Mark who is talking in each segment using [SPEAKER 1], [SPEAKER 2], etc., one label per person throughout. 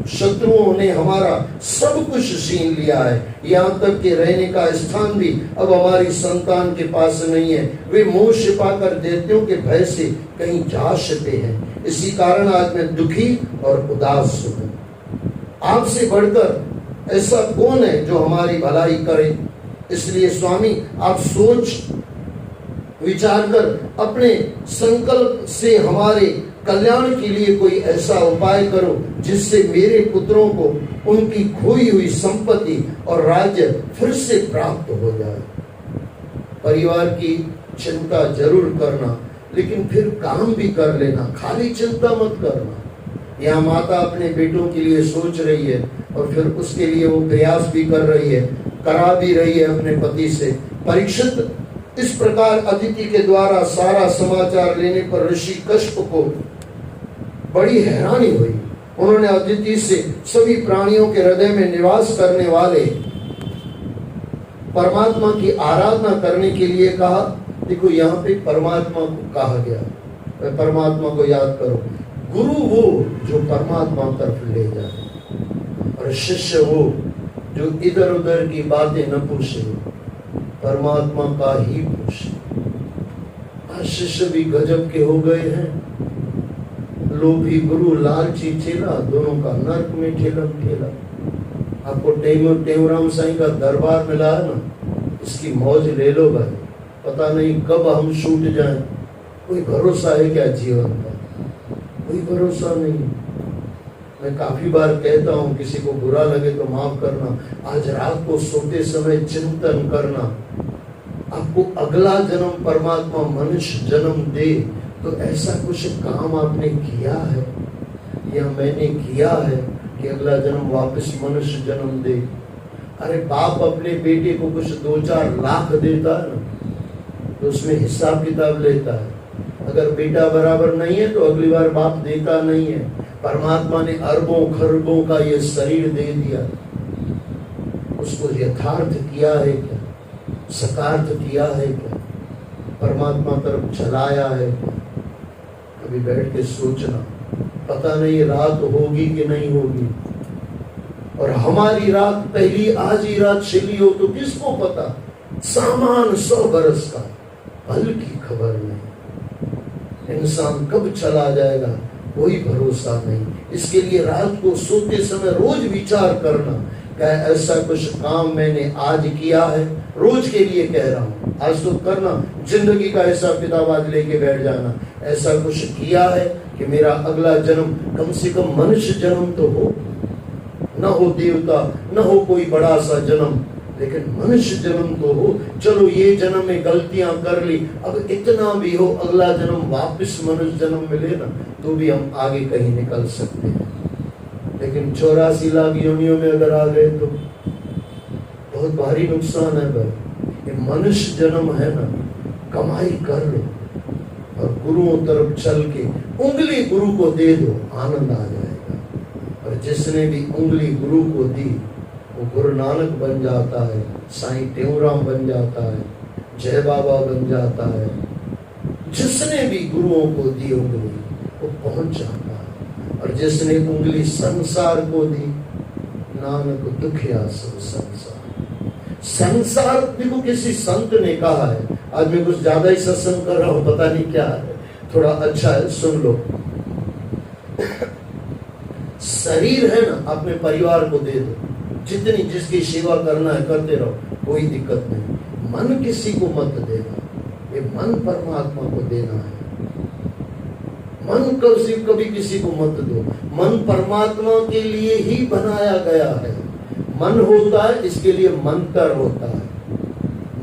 [SPEAKER 1] शत्रुओं ने हमारा सब कुछ छीन लिया है, यहाँ तक कि रहने का स्थान भी अब हमारी संतान के पास नहीं है। वे मुंह छिपाकर दैत्यों के भय से कहीं जा सकते हैं। इसी कारण आज मैं दुखी और उदास हूँ। आपसे बढ़कर ऐसा कौन है जो हमारी भलाई करे? इसलिए स्वामी, आप सोच विचार कर अपने संकल्प से हमारे कल्याण के लिए कोई ऐसा उपाय करो जिससे मेरे पुत्रों को उनकी खोई हुई संपत्ति और राज्य फिर से प्राप्त हो जाए। परिवार की चिंता जरूर करना, लेकिन फिर काम भी कर लेना, खाली चिंता मत करना। यहाँ माता अपने बेटों के लिए सोच रही है और फिर उसके लिए वो प्रयास भी कर रही है, करा भी रही है अपने पति से। परीक्षित इस प्रकार अदिति के द्वारा सारा समाचार लेने पर ऋषि कश्यप को बड़ी हैरानी हुई। उन्होंने अदिति से सभी प्राणियों के हृदय में निवास करने वाले परमात्मा की आराधना करने के लिए कहा। देखो, यहाँ पे परमात्मा को कहा गया, परमात्मा को याद करो। गुरु वो जो परमात्मा तरफ ले जाए, और शिष्य वो जो इधर उधर की बातें न पूछे, परमात्मा का ही पूछे। आज शिष्य भी गजब के हो गए हैं। लोभी गुरु, लालची चेला, दोनों का नरक में ठेलम ठेला। आपको टेमराम साईं का दरबार मिला है ना, इसकी मौज ले लो भाई। पता नहीं कब हम छूट जाएं। कोई भरोसा है क्या जीवन का? कोई भरोसा नहीं। मैं काफी बार कहता हूँ, किसी को बुरा लगे तो माफ करना। आज रात को सोते समय चिंतन करना, आपको अगला जन्म परमात्मा मनुष्य जन्म दे तो ऐसा कुछ काम आपने किया है या मैंने किया है कि अगला जन्म वापस मनुष्य जन्म दे। अरे बाप अपने बेटे को कुछ 2-4 लाख देता है ना, तो उसमें हिसाब किताब लेता है। अगर बेटा बराबर नहीं है तो अगली बार बाप देता नहीं है। परमात्मा ने अरबों खरबों का ये शरीर दे दिया, उसको यथार्थ किया है क्या? सकार्थ किया है क्या? परमात्मा तरफ चलाया है क्या? कभी बैठ के सोचना। पता नहीं रात होगी कि नहीं होगी, और हमारी रात पहली आज ही रात चली हो तो किसको पता? सामान 100 बरस का, पल की खबर नहीं। इंसान कब चला जाएगा कोई भरोसा नहीं। इसके लिए रात को सोते समय रोज विचार करना, क्या ऐसा कुछ काम मैंने आज किया है? रोज के लिए कह रहा हूँ, आज तो करना। जिंदगी का ऐसा किताब आज लेके बैठ जाना, ऐसा कुछ किया है कि मेरा अगला जन्म कम से कम मनुष्य जन्म तो हो, न हो देवता, न हो कोई बड़ा सा जन्म, लेकिन मनुष्य जन्म तो हो। चलो ये जन्म में गलतियां कर ली, अब इतना भी हो अगला जन्म वापस मनुष्य जन्म मिले ना, तो भी हम आगे कहीं निकल सकते हैं। लेकिन 84 लाख योनियों में अगर आ गए तो बहुत भारी नुकसान है भाई। ये मनुष्य जन्म है ना, कमाई कर लो और गुरुओं तरफ चल के उंगली गुरु को दे दो, आनंद आ जाएगा। और जिसने भी उंगली गुरु को दी वो गुरु नानक बन जाता है, साईं टेऊराम बन जाता है, जय बाबा बन जाता है। जिसने भी गुरुओं को दी उंगली वो पहुंच जाता है। और जिसने उंगली संसार को दी, नानक दुखिया सब संसार। संसार देखो, किसी संत ने कहा है, आज मैं कुछ ज्यादा ही सत्संग कर रहा हूं, पता नहीं क्या है, थोड़ा अच्छा है, सुन लो। शरीर है ना, अपने परिवार को दे दो, जितनी जिसकी सेवा करना है करते रहो, कोई दिक्कत नहीं। मन किसी को मत देना, ये मन परमात्मा को देना है। मन कभी किसी को मत दो। मन परमात्मा के लिए ही बनाया गया है। मन होता है, इसके लिए मंत्र होता है।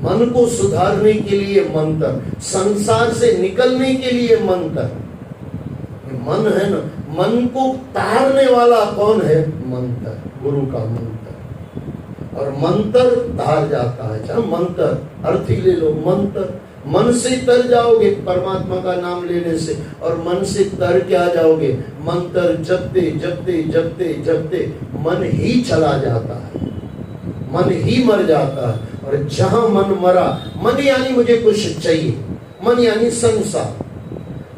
[SPEAKER 1] मन को सुधारने के लिए मंत्र, संसार से निकलने के लिए मंत्र। मन है ना, मन को तारने वाला कौन है? मंत्र, गुरु का मंत्र। और मंत्र तार जाता है। चाहे मंत्र अर्थ ही ले लो, मंत्र। मन से तर जाओगे परमात्मा का नाम लेने से, और मन से तर क्या जाओगे? मंत्र जपते जपते जपते जपते मन ही चला जाता है, मन ही मर जाता है। और जहां मन मरा, मन यानी मुझे कुछ चाहिए, मन यानी संसार,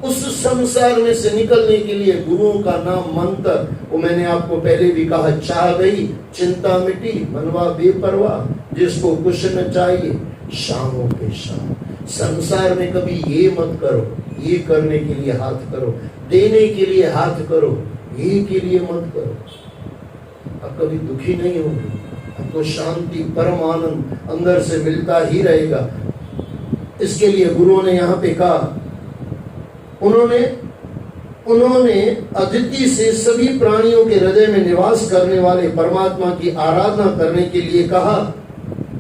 [SPEAKER 1] उस संसार में से निकलने के लिए गुरुओं का नाम मंत्र, वो मैंने आपको पहले भी कहा, चाह गई चिंता मिटी मनवा बेपरवाह, जिसको कुछ न चाहिए शामों के शाम। संसार में कभी ये मत करो, ये करने के लिए हाथ करो, देने के लिए हाथ करो, ये के लिए मत करो। अब कभी दुखी नहीं होंगे, आपको शांति परम आनंद अंदर से मिलता ही रहेगा। इसके लिए गुरुओं ने यहाँ पे कहा, उन्होंने अदिति से सभी प्राणियों के हृदय में निवास करने वाले परमात्मा की आराधना करने के लिए कहा।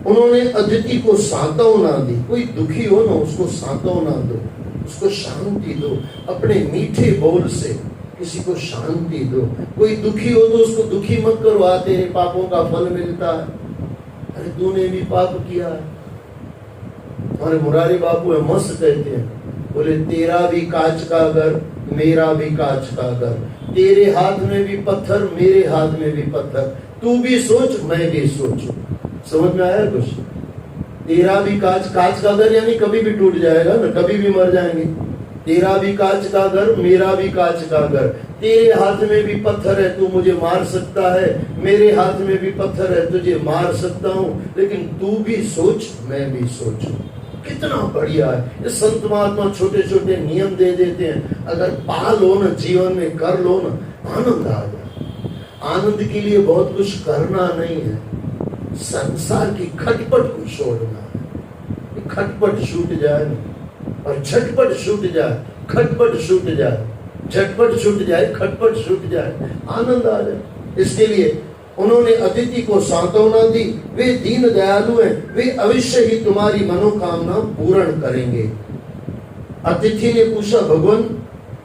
[SPEAKER 1] उन्होंने अदिति को सांत्वना दी। कोई दुखी हो ना, उसको सांत्वना दो, उसको शांति दो, अपने मीठे बोल से किसी को शांति दो। कोई दुखी हो तो उसको दुखी मत करो, आ तेरे पापों का फल मिलता है, अरे तूने भी पाप किया है। हमारे मुरारी बापू है, मस्त कहते हैं, बोले तेरा भी कांच का घर मेरा भी कांच का घर, तेरे हाथ में भी पत्थर मेरे हाथ में भी पत्थर, तू भी सोच मैं भी सोचूं। समझ में आया कुछ? तेरा भी कांच का घर यानी कभी भी टूट जाएगा ना, कभी भी मर जाएंगे। तेरा भी कांच का घर मेरा भी कांच का घर, तेरे हाथ में भी पत्थर है तू मुझे मार सकता है, मेरे हाथ में भी पत्थर है तुझे मार सकता हूँ, लेकिन तू भी सोच मैं भी सोचूं। कितना बढ़िया है। ये संत महात्मा छोटे छोटे नियम दे देते हैं, अगर पा लो ना, जीवन में कर लो ना, आनंद आ जाए। आनंद के लिए बहुत कुछ करना नहीं है, संसार की खटपट को छोड़ना है। खटपट छूट जाए ना, और झटपट छूट जाए, खटपट छूट जाए, झटपट छूट जाए, खटपट छूट जाए, आनंद आ जाए। इसके लिए उन्होंने अदिति को सांत्वना दी, वे दीन दयालु हैं, वे अवश्य ही तुम्हारी मनोकामना पूर्ण करेंगे। अतिथि ने पूछा, भगवान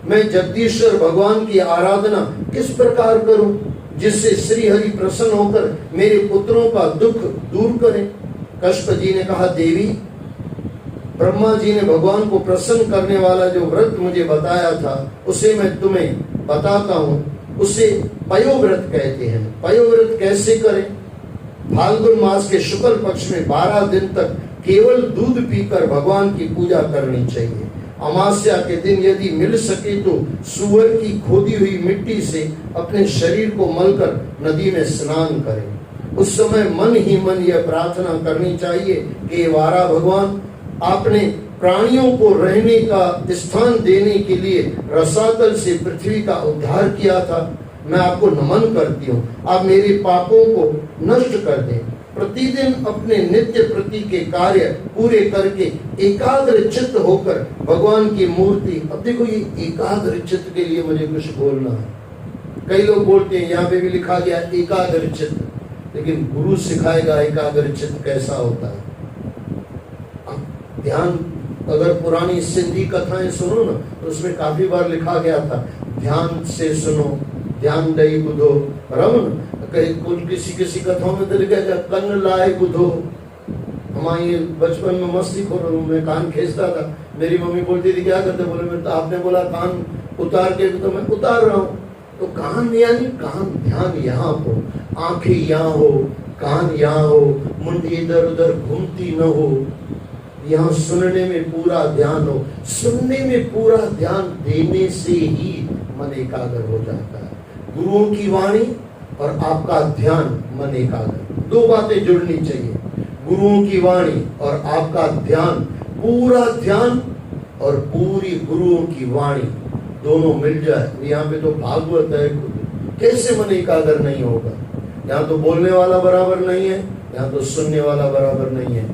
[SPEAKER 1] मैं जगदीश्वर भगवान की आराधना किस प्रकार करूं जिससे श्री हरि प्रसन्न होकर मेरे पुत्रों का दुख दूर करें? कश्यप जी ने कहा, देवी ब्रह्मा जी ने भगवान को प्रसन्न करने वाला जो व्रत मुझे बताया था उसे मैं तुम्हें बताता हूँ। उसे पयोव्रत कहते हैं। पयोव्रत कैसे करें? फाल्गुन मास के शुक्ल पक्ष में 12 दिन तक केवल दूध पीकर भगवान की पूजा करनी चाहिए। अमावस्या के दिन यदि मिल सके तो सूअर की खोदी हुई मिट्टी से अपने शरीर को मलकर नदी में स्नान करें। उस समय मन ही मन यह प्रार्थना करनी चाहिए कि वारा भगवान, आपने प्राणियों को रहने का स्थान देने के लिए रसातल से पृथ्वी का उद्धार किया था। मैं आपको नमन करती हूँ, आप मेरे पापों को नष्ट कर दें। प्रतिदिन अपने नित्य प्रति के कार्य पूरे करके एकाग्र चित्त होकर भगवान की मूर्ति। अब देखो, ये एकाग्र चित्त के लिए मुझे कुछ बोलना है। कई लोग बोलते हैं, यहाँ पे भी लिखा गया एकाग्र चित्त, लेकिन गुरु सिखाएगा एकाग्र चित्त कैसा होता है। ध्यान, अगर पुरानी सिंधी कथाएं सुनो ना, तो उसमें काफी बार लिखा गया था, ध्यान से सुनो, ध्यान दई बुधो, रमन किसी कथाओं में तो लिखा गया कन्न लाए बुधो। हमारे बचपन में मस्ती खोर मैं कान खींचता था, मेरी मम्मी बोलती थी क्या करते, बोले मैं तो आपने बोला कान उतार के, तो मैं उतार रहा हूँ। तो कान यानी कान, ध्यान यहाँ हो, आंखें यहाँ हो, कान यहाँ हो, मुंडी इधर उधर घूमती न हो, यहाँ सुनने में पूरा ध्यान हो। सुनने में पूरा ध्यान देने से ही मन एकाग्र हो जाता है। गुरुओं की वाणी और आपका ध्यान, मन एकाग्र, दो बातें जुड़नी चाहिए। गुरुओं की वाणी और आपका ध्यान, पूरा ध्यान और पूरी गुरुओं की वाणी दोनों मिल जाए। यहाँ पे तो भागवत है, कैसे मन एकाग्र नहीं होगा? यहाँ तो बोलने वाला बराबर नहीं है, यहाँ तो सुनने वाला बराबर नहीं है।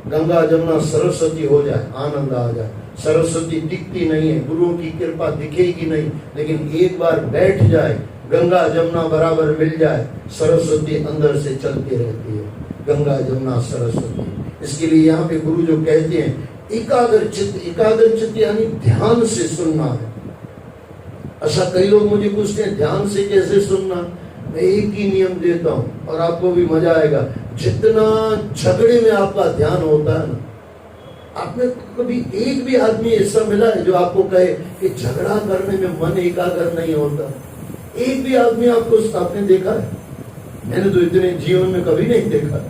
[SPEAKER 1] गंगा जमुना सरस्वती हो जाए, आनंद आ जाए। सरस्वती दिखती नहीं है, गुरुओं की कृपा दिखेगी नहीं, लेकिन एक बार बैठ जाए, गंगा जमुना बराबर मिल जाए, सरस्वती अंदर से चलती रहती है। गंगा जमुना सरस्वती। इसके लिए यहाँ पे गुरु जो कहते हैं एकाग्र चित्त यानी ध्यान से सुनना है। अच्छा, कई लोग मुझे पूछते हैं ध्यान से कैसे सुनना? मैं एक ही नियम देता हूँ और आपको भी मजा आएगा। जितना झगड़े में आपका ध्यान होता है ना, आपने कभी एक भी आदमी ऐसा मिला है जो आपको कहे कि झगड़ा करने में मन एकाग्र नहीं होता? एक भी आदमी आपने देखा है? मैंने तो इतने जीवन में कभी नहीं देखा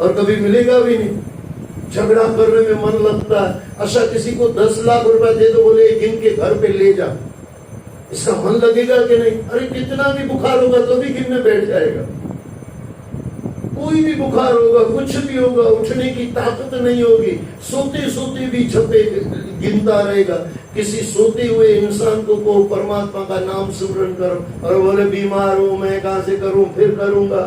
[SPEAKER 1] और कभी मिलेगा भी नहीं। झगड़ा करने में मन लगता है। अच्छा किसी को 10 लाख रुपए दे दो, बोले गिन के घर पे ले जा, इसका मन लगेगा कि नहीं? अरे कितना भी बुखार होगा तो भी गिनने बैठ जाएगा। कोई भी बुखार होगा, कुछ भी होगा, उठने की ताकत नहीं होगी, सोते सोते भी छपे गिनता रहेगा। किसी सोते हुए इंसान को परमात्मा का नाम स्मरण करो, और बोले बीमार हूं मैं, कहां से करूं, फिर करूंगा।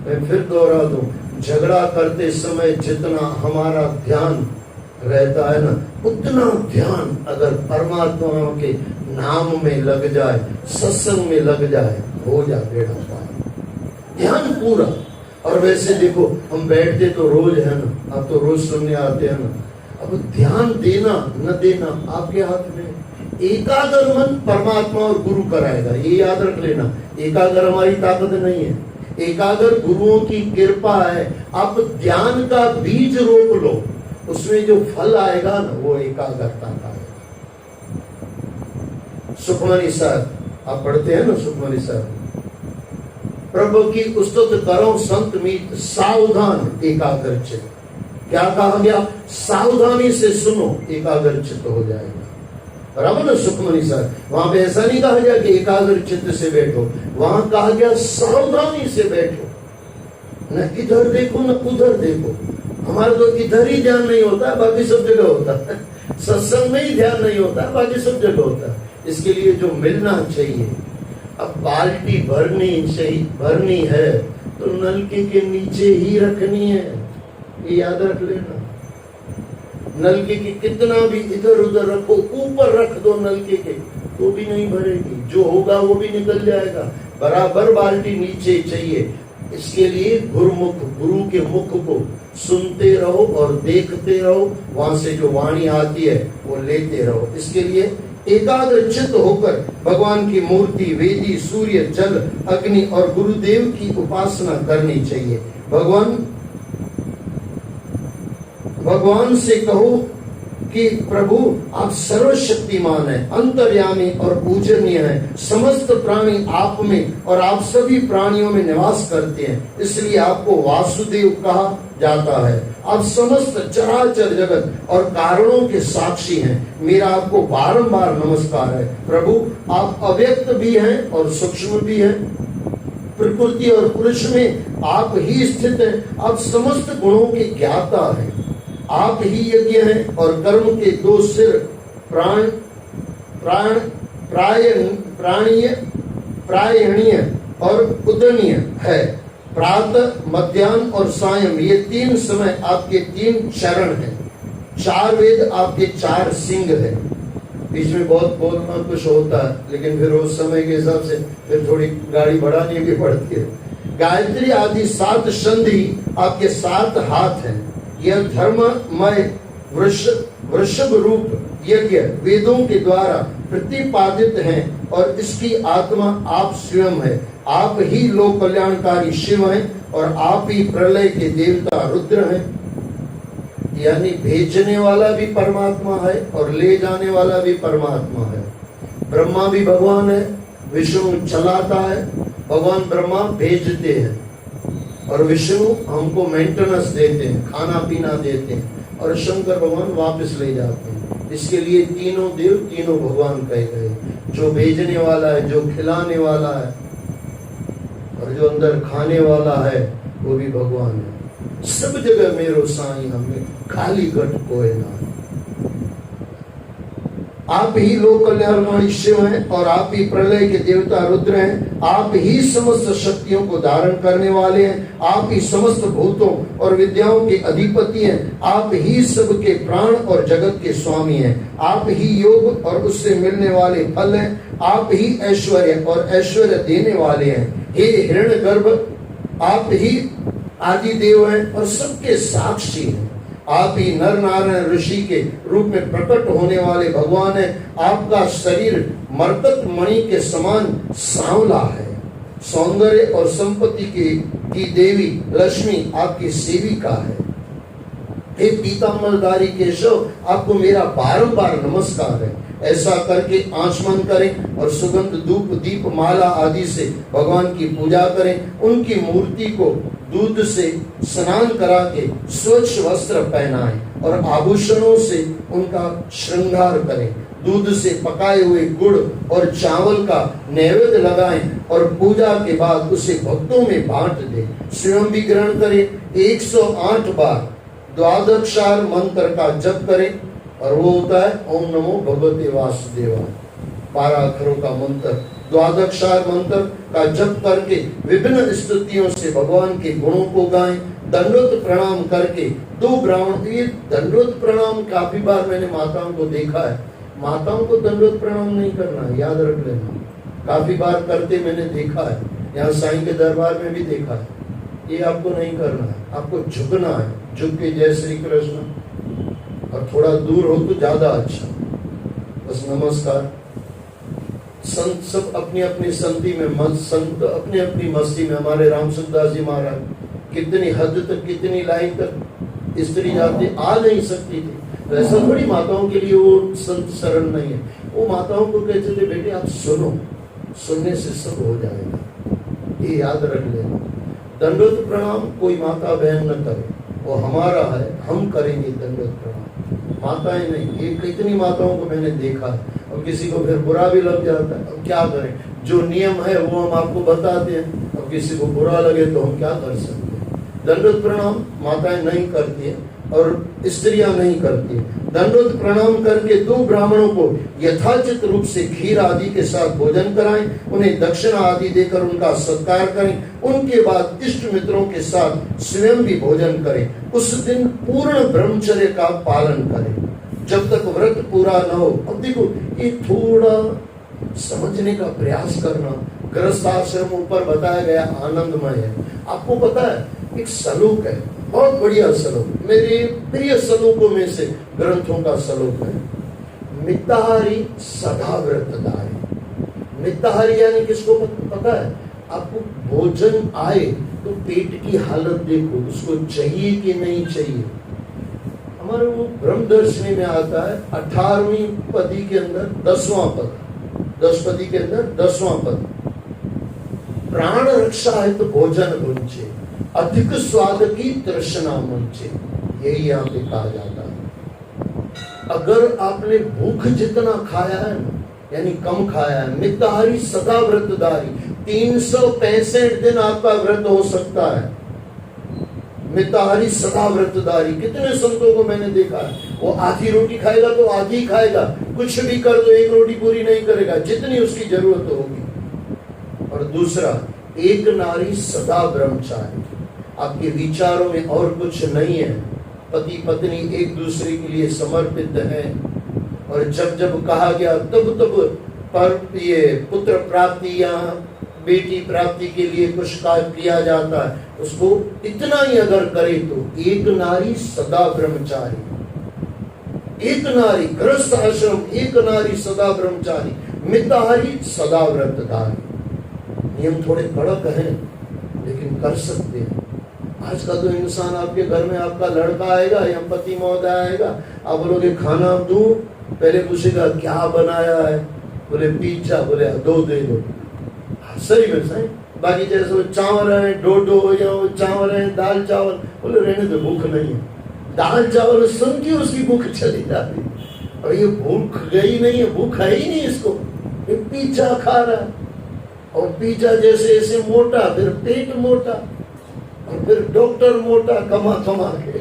[SPEAKER 1] मैं फिर दोहरा दूं, झगड़ा करते समय जितना हमारा ध्यान रहता है ना, उतना ध्यान अगर परमात्मा के नाम में लग जाए, सत्संग में लग जाए, हो जा बेड़ा पार, ध्यान पूरा। और वैसे देखो हम बैठते तो रोज है ना, अब तो रोज सुनने आते हैं ना, अब ध्यान देना न देना आपके हाथ में। एकाग्र मन परमात्मा और गुरु कराएगा, ये याद रख लेना। एकाग्र हमारी ताकत नहीं है, एकाग्र गुरुओं की कृपा है। आप ध्यान का बीज रोप लो, उसमें जो फल आएगा ना वो एकाग्रता का है। सुखमनी साहब आप पढ़ते हैं ना, सुखमनी साहब, प्रभु की स्तुति करो संत मीत, सावधान एकाग्र चित्त। क्या कहा गया? सावधानी से सुनो, एकाग्र चित्त हो जाएगा। बराबर ना सुखमनी साहब, वहां पे ऐसा नहीं कहा गया कि एकाग्र चित्त से बैठो, वहां कहा गया सावधानी से बैठो, न इधर देखो न उधर देखो। हमारा तो इधर ही ध्यान नहीं होता है, बाकी सब जगह होता है। सत्संग में ही ध्यान नहीं होता है, बाकी सब जगह होता है। इसके लिए जो मिलना चाहिए, अब बाल्टी भरनी है तो नलके के नीचे ही रखनी है, ये याद रख लेना। नलके की कितना भी इधर उधर रखो, ऊपर रख दो नलके के, तो भी नहीं भरेगी, जो होगा वो भी निकल जाएगा। बराबर बाल्टी नीचे चाहिए। इसके लिए गुरुमुख, गुरु के मुख को सुनते रहो और देखते रहो, वहां से जो वाणी आती है वो लेते रहो। इसके लिए एकाग्र चित्त होकर भगवान की मूर्ति, वेदी, सूर्य, जल, अग्नि और गुरुदेव की उपासना करनी चाहिए। भगवान से कहो कि प्रभु आप सर्वशक्तिमान हैं, अंतर्यामी और पूजनीय हैं, समस्त प्राणी आप में और आप सभी प्राणियों में निवास करते हैं, इसलिए आपको वासुदेव कहा जाता है। आप समस्त चराचर जगत और कारणों के साक्षी हैं। मेरा आपको बारंबार नमस्कार है। प्रभु आप अव्यक्त भी हैं और सूक्ष्म भी हैं, प्रकृति और पुरुष में आप ही स्थित हैं। आप समस्त गुणों के ज्ञाता हैं। आप ही यज्ञ हैं और कर्म के 2 सिर, प्रायणीय और उदनीय है। प्रातः, मध्याह्न और सायं, ये 3 समय आपके 3 चरण हैं। 4 वेद आपके 4 सिंह हैं। बीच में बहुत बोलना कुछ होता है, लेकिन फिर उस समय के हिसाब से फिर थोड़ी गाड़ी बढ़ानी भी पड़ती है। गायत्री आदि 7 संधि आपके 7 हाथ हैं। यह धर्ममय वृषभ रूप यज्ञ वेदों के द्वारा प्रतिपादित है और इसकी आत्मा आप स्वयं है। आप ही लोक कल्याणकारी शिव हैं और आप ही प्रलय के देवता रुद्र हैं। यानी भेजने वाला भी परमात्मा है और ले जाने वाला भी परमात्मा है। ब्रह्मा भी भगवान है, विष्णु चलाता है, भगवान ब्रह्मा भेजते हैं और विष्णु हमको मेंटेनेंस देते हैं, खाना पीना देते हैं, और शंकर भगवान वापस ले जाते हैं। इसके लिए तीनों देव, तीनों भगवान कहे गए। जो भेजने वाला है, जो खिलाने वाला है और जो अंदर खाने वाला है, वो भी भगवान है। सब जगह मेरो साईं हमें खाली घट कोई ना। आप ही लोक कल्याणकारी शिव हैं और आप ही प्रलय के देवता रुद्र हैं। आप ही समस्त शक्तियों को धारण करने वाले हैं। आप ही समस्त भूतों और विद्याओं के अधिपति हैं। आप ही सबके प्राण और जगत के स्वामी हैं। आप ही योग और उससे मिलने वाले फल हैं। आप ही ऐश्वर्य और ऐश्वर्य देने वाले हैं। हे हिरण्यगर्भ, आप ही आदि देव हैं और सबके साक्षी हैं। आप ही नर नारायण ऋषि के रूप में प्रकट होने वाले भगवान हैं। आपका शरीर मरकत मणि के समान सांवला है। सौंदर्य और संपत्ति की देवी लक्ष्मी आपकी सेविका है। हे पीताम्बरधारी केशव, आपको मेरा बारंबार नमस्कार है। ऐसा करके आचमन करें और सुगंध, धूप, दीप, माला आदि से भगवान की पूजा करें। उनकी मूर्ति को दूध से स्नान करा के स्वच्छ वस्त्र पहनाएं और आभूषणों से उनका श्रृंगार करें। दूध से पकाए हुए गुड़ और चावल का नैवेद्य लगाएं और पूजा के बाद उसे भक्तों में बांट दें। स्वयं भी ग्रहण करें। 108 बार द्वादशार मंत्र का जप करें और वो होता है ओम नमो भगवते वासुदेवाय। 12 अक्षरों का मंत्र, द्वादशार मंत्र का जप करके विभिन्न स्तुतियों से भगवान के गुणों को गाएं। दंडोत प्रणाम करके 2 ब्राह्मण, ये दंडोत प्रणाम काफी बार मैंने माताओं को देखा है। माताओं को दंडोत प्रणाम नहीं करना है, याद रख लेना। काफी बार करते मैंने देखा है, यहाँ साईं के दरबार में भी देखा है। ये आपको नहीं करना है, आपको झुकना है। झुक के जय श्री कृष्ण, और थोड़ा दूर हो तो ज्यादा अच्छा। बस नमस्कार। संत सब अपनी अपनी संति में, संत अपनी अपनी मस्ती में। हमारे रामसुखदास जी महाराज कितनी हद तक, कितनी लाइन तक स्त्री जाति आ नहीं सकती थी। तो ऐसा थोड़ी माताओं के लिए वो संत शरण नहीं है। वो माताओं को कहते थे बेटे आप सुनो, सुनने से सब हो जाएगा, ये याद रख लेना। दंडोत प्रणाम कोई माता बहन न करे, वो हमारा है, हम करेंगे दंडोत प्रणाम, माताएं नहीं। ये कितनी माताओं को मैंने देखा है, और किसी को फिर बुरा भी लग जाता है। अब क्या करें, जो नियम है वो हम आपको बताते हैं, अब किसी को बुरा लगे तो हम क्या कर सकते हैं। दंडोत प्रणाम माताएं नहीं करती है और स्त्रियां नहीं करती। दंडोत प्रणाम करके 2 ब्राह्मणों को यथाचित रूप से खीर आदि के साथ भोजन कराएं, उन्हें दक्षिणा आदि देकर उनका सत्कार करें। उनके बाद इष्ट मित्रों के साथ स्वयं भी भोजन करें। उस दिन पूर्ण ब्रह्मचर्य का पालन करें जब तक व्रत पूरा न हो। अब देखो ये थोड़ा समझने का प्रयास करना। गृहस्थ आश्रम ऊपर बताया गया आनंदमय है। आपको पता है एक श्लोक है, बहुत बढ़िया श्लोक, मेरे प्रिय श्लोकों में से ग्रंथों का श्लोक है। मिताहारी सदा व्रतधारी। मिताहारी यानी किसको पता है? आपको भोजन आए तो पेट की हालत देखो, उसको चाहिए कि नहीं चाहिए। हमारे वो ब्रह्मदर्शनी में आता है 18वीं पदी के अंदर 10वां पद, 10 पदी के अंदर 10वां पद, प्राण रक्षा है तो भोजन भुंचे, अधिक स्वाद की तृष्णा मुंचे। यही यहाँ पे कहा जाता है। अगर आपने भूख जितना खाया है ना, यानी कम खाया है, मिताहारी सदा व्रतधारी, 365 दिन आपका व्रत हो सकता है। मिताहारी सदा व्रतधारी, कितने संतों को मैंने देखा है, वो आधी रोटी खाएगा तो आधी ही खाएगा, कुछ भी कर दो 1 रोटी पूरी नहीं करेगा, जितनी उसकी जरूरत होगी। और दूसरा, एक नारी सदा ब्रह्मचारी, आपके विचारों में और कुछ नहीं है, पति पत्नी एक दूसरे के लिए समर्पित है। और जब जब कहा गया तब तब पर ये पुत्र प्राप्ति या बेटी प्राप्ति के लिए कुछ कार्य किया जाता है, उसको इतना ही अगर करे तो एक नारी सदा ब्रह्मचारी, एक नारी गृहस्थ आश्रम, एक नारी सदा ब्रह्मचारी, मिताहारी सदा व्रतधारी। नियम थोड़े कड़क हैं लेकिन कर सकते हैं। आज का तो इंसान आपके घर में, आपका लड़का आएगा या पति महोदय आएगा, आप बोलोगे खाना दूं, पहले पूछेगा क्या बनाया है, बोले पिज्जा, बोले 2 दे दो। सही में सही। बाकी जैसे वो चावल है डोडो या वो चावल है दाल चावल, बोले रहने दो भूख नहीं है। दाल चावल सुन के उसकी भूख चली जाती, और ये भूख गई नहीं है, भूख है ही नहीं इसको, ये पिज्जा खा रहा है। और पिज्जा जैसे ऐसे मोटा, फिर पेट मोटा, और फिर डॉक्टर मोटा कमा कमा के।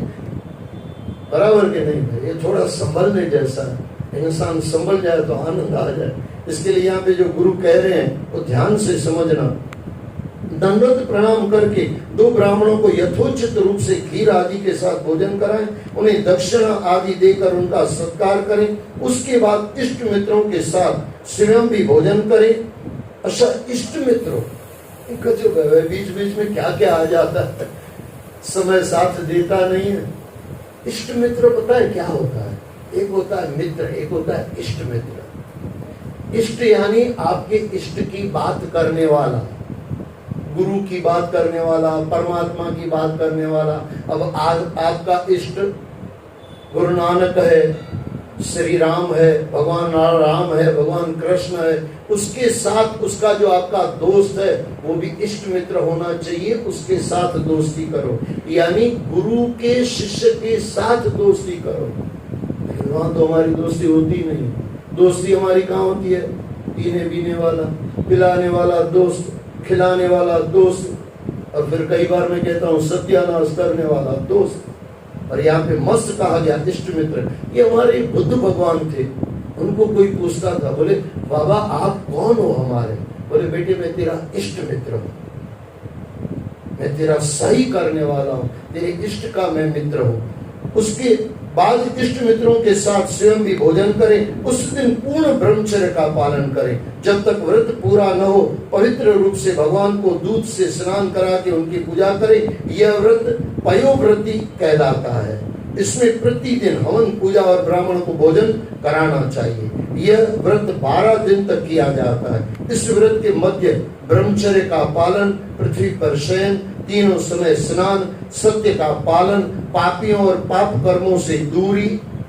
[SPEAKER 1] बराबर के नहीं है, ये थोड़ा संभलने जैसा है। इंसान संभल जाए तो आनंद आ जाए। इसके लिए यहाँ पे जो गुरु कह रहे हैं वो ध्यान से समझना। दंडोत प्रणाम करके 2 ब्राह्मणों को यथोचित रूप से खीर आदि के साथ भोजन कराएं, उन्हें दक्षिणा आदि देकर उनका सत्कार करें। उसके बाद इष्ट मित्रों के साथ स्वयं भी भोजन करें। अच्छा, इष्ट मित्रों बीच बीच में क्या क्या आ जाता है, समय साथ देता नहीं है। इष्ट मित्र पता है क्या होता है? एक होता है मित्र, एक होता है इष्ट मित्र। इष्ट यानी आपके इष्ट की बात करने वाला, गुरु की बात करने वाला, परमात्मा की बात करने वाला। अब आज आपका इष्ट गुरु नानक है, श्री राम है, भगवान राम है, भगवान कृष्ण है, उसके साथ उसका जो आपका दोस्त है वो भी इष्ट मित्र होना चाहिए, उसके साथ दोस्ती करो। यानी गुरु के शिष्य के साथ दोस्ती करो। वहां तो हमारी दोस्ती होती नहीं। दोस्ती हमारी कहाँ होती है? पीने पीने वाला, पिलाने वाला दोस्त, खिलाने वाला दोस्त, और फिर कई बार मैं कहता हूँ सत्यानाश करने वाला दोस्त। और यहाँ पे मस्त कहा गया इष्ट मित्र। ये हमारे बुद्ध भगवान थे, उनको कोई पूछता था, बोले बाबा आप कौन हो हमारे? बोले बेटे मैं तेरा इष्ट मित्र हूँ, मैं तेरा सही करने वाला हूँ, तेरे इष्ट का मैं मित्र हूँ। उसके बाद इष्ट मित्रों के साथ स्वयं भी भोजन करें। उस दिन पूर्ण ब्रह्मचर्य का पालन करें। जब तक व्रत पूरा न हो पवित्र रूप से भगवान को दूध से स्नान करा के उनकी पूजा करें। यह व्रत पयोव्रती कहलाता है। इसमें प्रतिदिन हवन, पूजा और ब्राह्मण को भोजन कराना चाहिए। यह व्रत 12 दिन तक किया जाता है। इस व्रत के मध्य ब्रह्मचर्य का पालन, पृथ्वी पर शयन, तीनों समय स्नान, सत्य का पालन, पापियों और पाप कर्मों से दूरी,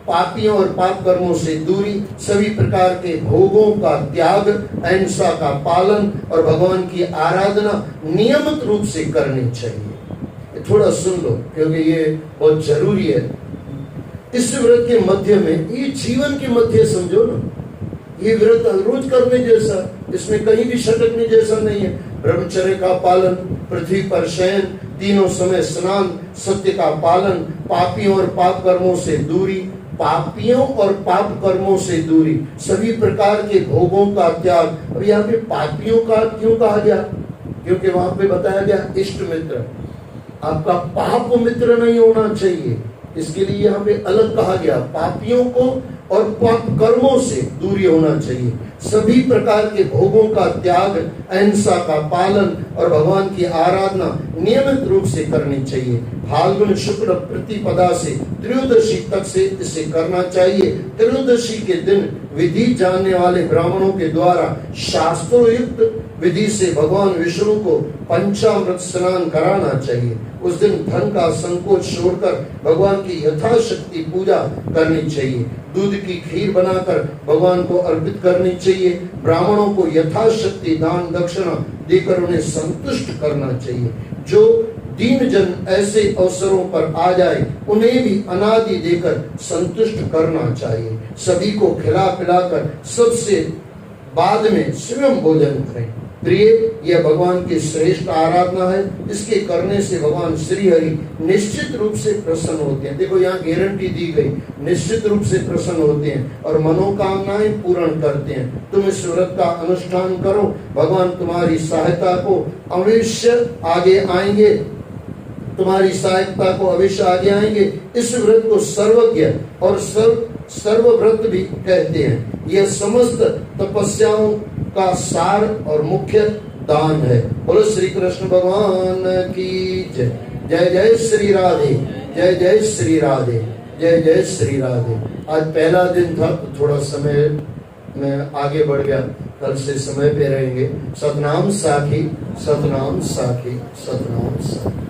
[SPEAKER 1] पापियों और पाप कर्मों से दूरी, सभी प्रकार के भोगों का त्याग, अहिंसा का पालन और भगवान की आराधना नियमित रूप से करनी चाहिए। थोड़ा सुन लो क्योंकि ये बहुत जरूरी है। इस व्रत के मध्य में, ये जीवन के मध्य समझो ना, ये व्रत रोज करने जैसा, इसमें कहीं भी सटकने जैसा नहीं है। ब्रह्मचर्य का पालन, पृथ्वी पर शयन, तीनों समय स्नान, सत्य का पालन, पापियों और पाप कर्मों से दूरी, पापियों और पाप कर्मों से दूरी, सभी प्रकार के भोगों का त्याग। अब यहाँ पे पापियों का क्यों कहा गया? क्योंकि वहां पे बताया गया इष्ट मित्र, आपका पाप मित्र नहीं होना चाहिए, इसके लिए यहाँ पे अलग कहा गया। पापियों को और पाप कर्मों से दूरी होना चाहिए, सभी प्रकार के भोगों का त्याग, अहिंसा का पालन और भगवान की आराधना नियमित रूप से करनी चाहिए। फाल्गुन शुक्ल प्रतिपदा से त्रयोदशी तक से इसे करना चाहिए। त्रयोदशी के दिन विधि जानने वाले ब्राह्मणों के द्वारा शास्त्रोयुक्त विधि से भगवान विष्णु को पंचामृत स्नान कराना चाहिए। उस दिन धन का संकोच छोड़कर भगवान की यथाशक्ति पूजा करनी चाहिए। दूध की खीर बनाकर भगवान को अर्पित करनी चाहिए। ब्राह्मणों को यथाशक्ति दान दक्षिणा देकर उन्हें संतुष्ट करना चाहिए। जो दीन जन ऐसे अवसरों पर आ जाए उन्हें भी अनादि देकर संतुष्ट करना चाहिए। सभी को खिला पिलाकर सबसे बाद में स्वयं भोजन करें। प्रिय, यह भगवान की श्रेष्ठ आराधना है। इसके करने से भगवान श्री हरि निश्चित रूप से प्रसन्न होते हैं। देखो यहाँ गारंटी दी गई, निश्चित रूप से प्रसन्न होते हैं और मनोकामनाएं पूर्ण करते हैं। तुम इस व्रत का अनुष्ठान करो, भगवान तुम्हारी सहायता को अवश्य आगे आएंगे, तुम्हारी सहायता को अवश्य आगे आएंगे। इस व्रत को सर्वज्ञ और सर्वव्रत भी कहते हैं। यह समस्त तपस्याओं का सार और मुख्य दान है। बोलो श्री कृष्ण भगवान की जय। जय जय श्री राधे, जय जय श्री राधे, जय जय श्री राधे। आज पहला दिन था तो थोड़ा समय में आगे बढ़ गया, कल से समय पे रहेंगे। सतनाम साखी, सतनाम साखी, सतनाम साखी।